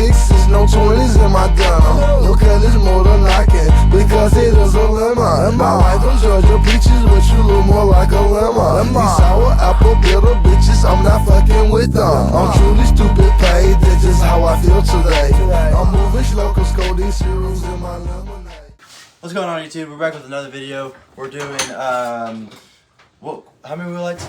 36s, no 20s in my gun. Your cut is more than knocking, because it is a lemon. I like them Georgia peaches, but you look more like a lemon. These sour apple bitter bitches, I'm not fucking with them. I'm truly stupid paid, that's just how I feel today. I'm moving slow, cause codeine cereals in my lemonade. What's going on, YouTube? We're back with another video. We're doing, how many wheel lights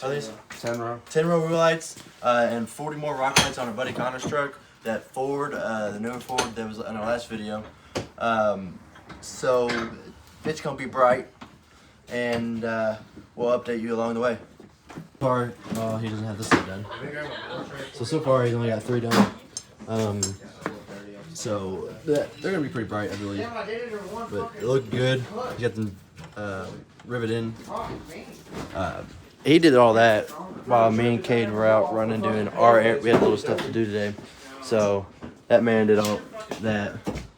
are these? 10 row. 10 row wheel lights, and 40 more rock lights on our buddy Connor's truck. That Ford, the newer Ford that was in our last video. So, it's gonna be bright, and we'll update you along the way. So far, he doesn't have this stuff done. So far he's only got 3 done. So they're gonna be pretty bright, I believe. But it looked good. He got them riveted in. He did all that while me and Cade were out running, doing our air. We had a little stuff to do today. So that man did all that.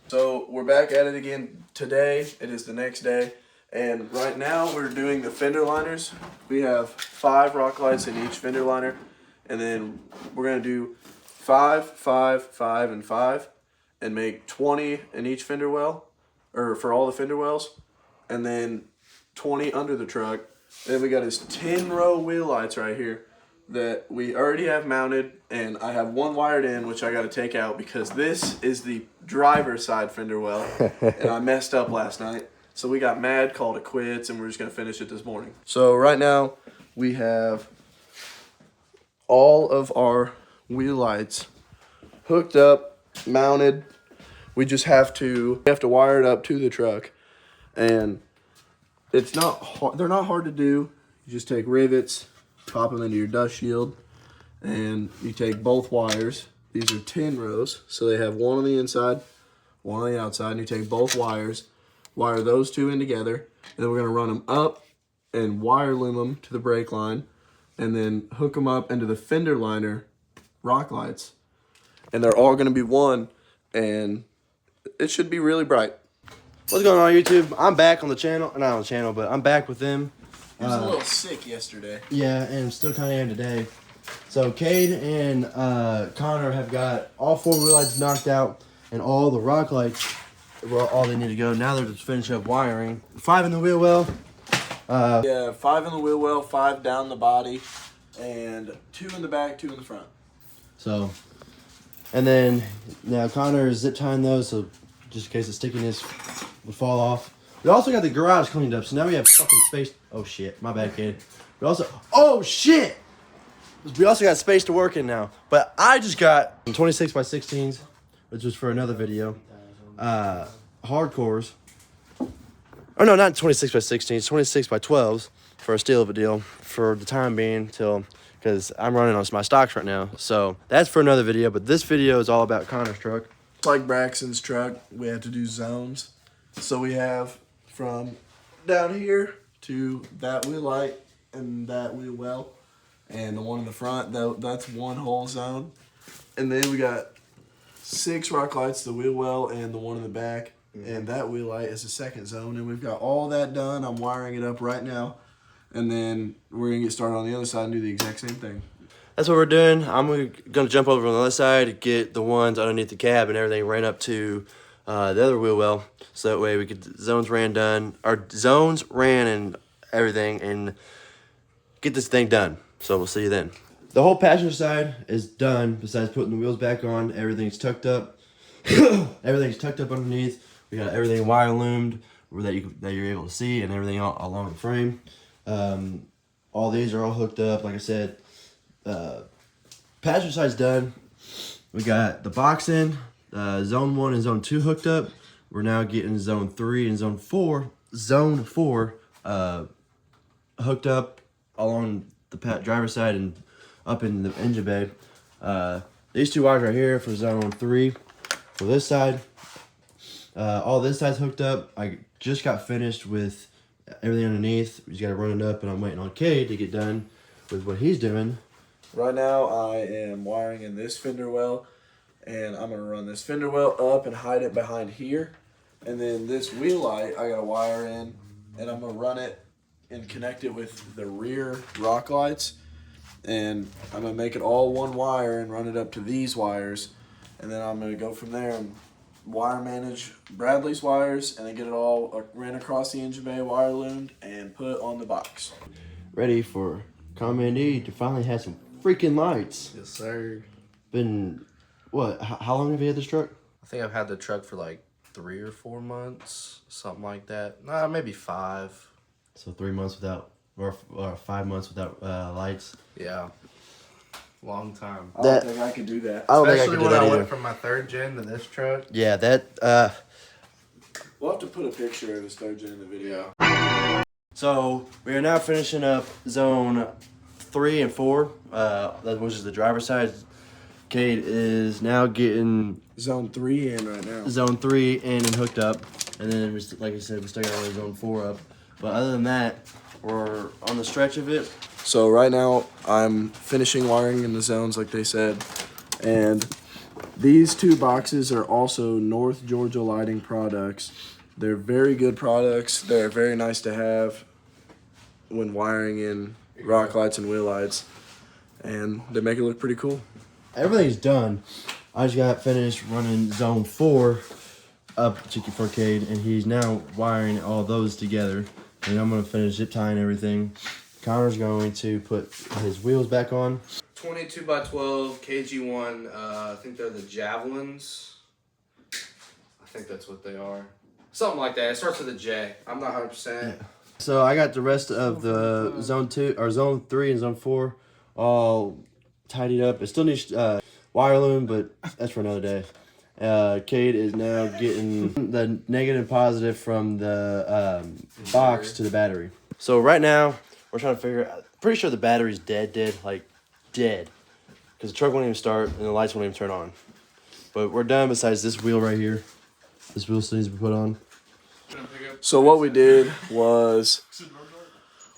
So we're back at it again today. It is the next day. And right now we're doing the fender liners. We have 5 rock lights in each fender liner. And then we're gonna do 5, 5, 5, and 5. And make 20 in each fender well, or for all the fender wells, and then 20 under the truck. Then we got his 10 row wheel lights right here that we already have mounted, and I have one wired in, which I got to take out because this is the driver's side fender well, and I messed up last night. So we got mad, called it quits, and we're just gonna finish it this morning. So right now we have all of our wheel lights hooked up, mounted. We just have to wire it up to the truck, and it's not hard. They're not hard to do. You just take rivets, pop them into your dust shield, and you take both wires. These are 10 rows, so they have one on the inside, one on the outside, and you take both wires, wire those 2 in together, and then we're gonna run them up and wire loom them to the brake line, and then hook them up into the fender liner rock lights. And they're all gonna be one, and it should be really bright. What's going on, YouTube? I'm back on the channel. Not on the channel, but I'm back with them. He was a little sick yesterday. Yeah, and still kind of am today. So Cade and Connor have got all 4 wheel lights knocked out, and all the rock lights were all they need to go. Now they're just finishing up wiring. 5 in the wheel well. Yeah, 5 in the wheel well, 5 down the body, and 2 in the back, 2 in the front. So, and then now Connor is zip tying those, so just in case the stickiness would fall off. We also got the garage cleaned up, so now we have fucking space. Oh shit, my bad, kid. We also, oh shit! We also got space to work in now. But I just got some 26 by 16s, which was for another video. Hardcores. Oh no, not 26 by 16s, 26 by 12s for a steal of a deal for the time being till, because I'm running on my stocks right now. So that's for another video, but this video is all about Connor's truck. Like Braxton's truck, we have to do zones. So we have from down here to that wheel light and that wheel well. And the one in the front, that's one whole zone. And then we got 6 rock lights, the wheel well and the one in the back. And that wheel light is the second zone. And we've got all that done. I'm wiring it up right now. And then we're going to get started on the other side and do the exact same thing. That's what we're doing. I'm going to jump over on the other side to get the ones underneath the cab and everything ran up to the other wheel well. So that way we could, zones ran and everything, and get this thing done. So we'll see you then. The whole passenger side is done. Besides putting the wheels back on, everything's tucked up. Everything's tucked up underneath. We got everything wire loomed that you're able to see, and everything all along the frame. All these are all hooked up. Like I said, passenger side's done. We got the box in, zone 1 and zone 2 hooked up. We're now getting zone 3 and zone 4 hooked up along the driver's side and up in the engine bay. These 2 wires right here for zone 3 for this side. All this side's hooked up. I just got finished with everything underneath. We just got to run it up, and I'm waiting on Cade to get done with what he's doing. Right now I am wiring in this fender well, and I'm going to run this fender well up and hide it behind here. And then this wheel light I got to wire in, and I'm going to run it and connect it with the rear rock lights. And I'm going to make it all one wire and run it up to these wires. and then I'm gonna go from there and wire manage Bradley's wires, and then get it all ran across the engine bay, wire loomed, and put on the box. Ready for Commandee to finally have some freaking lights. Yes, sir. Been, what, how long have you had this truck? I think I've had the truck for like 3 or 4 months, something like that. Nah, maybe 5. So 3 months without, or 5 months without lights. Yeah. Long time. I don't think I could do that. I don't think I Especially could do when that I either. went from my 3rd gen to this truck. Yeah, that, We'll have to put a picture of his 3rd gen in the video. so we are now finishing up zone 3 and 4, which is the driver's side. Cade is now getting Zone 3 in right now. zone 3 in and hooked up, and then like I said, we still got zone 4 up. But other than that, we're on the stretch of it. So right now I'm finishing wiring in the zones like they said, and these 2 boxes are also North Georgia Lighting products. They're very good products. They're very nice to have when wiring in rock lights and wheel lights, and they make it look pretty cool. Everything's done. I just got finished running zone 4 up to for Cade, and he's now wiring all those together. And I'm gonna finish zip tying everything. Connor's going to put his wheels back on. 22 by 12 KG1. I think they're the Javelins. I think that's what they are. Something like that. It starts with a J. I'm not 100%. So I got the rest of the zone 2 or zone 3 and zone 4 all tidied up. It still needs wire loom, but that's for another day. Cade is now getting the negative and positive from the box to the battery. So right now we're trying to figure out. Pretty sure the battery's dead, like dead, because the truck won't even start and the lights won't even turn on. But we're done. Besides this wheel right here, this wheel still needs to be put on. So what we did was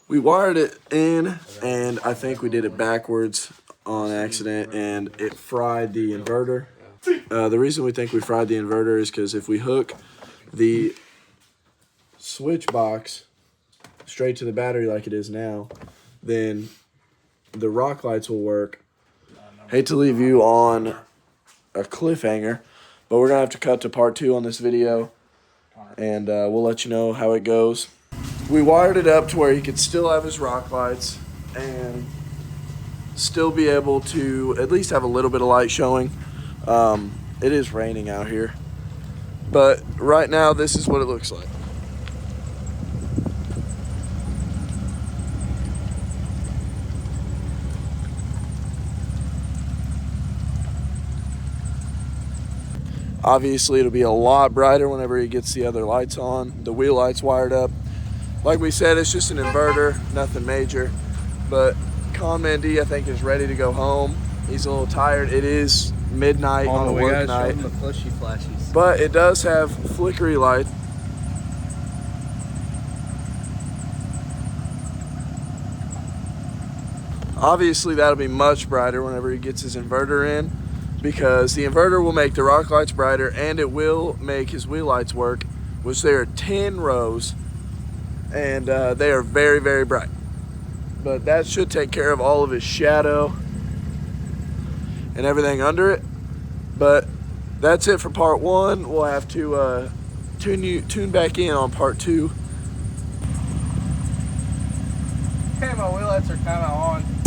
we wired it in, and I think we did it backwards on accident, and it fried the inverter. The reason we think we fried the inverter is because if we hook the switch box straight to the battery like it is now, then the rock lights will work. Hate to leave you on a cliffhanger, but we're gonna have to cut to part 2 on this video, and we'll let you know how it goes. We wired it up to where he could still have his rock lights and still be able to at least have a little bit of light showing. It is raining out here, but right now this is what it looks like. Obviously it'll be a lot brighter whenever he gets the other lights on. The wheel lights wired up. Like we said, it's just an inverter, nothing major. But Commandee, I think, is ready to go home. He's a little tired. It is midnight on a work night. The flashy flashies. But it does have flickery light. Obviously that'll be much brighter whenever he gets his inverter in, because the inverter will make the rock lights brighter, and it will make his wheel lights work, which there are 10 rows, and they are very, very bright. But that should take care of all of his shadow and everything under it. But that's it for part 1. We'll have to tune back in on part 2. Okay, my wheel lights are kind of on.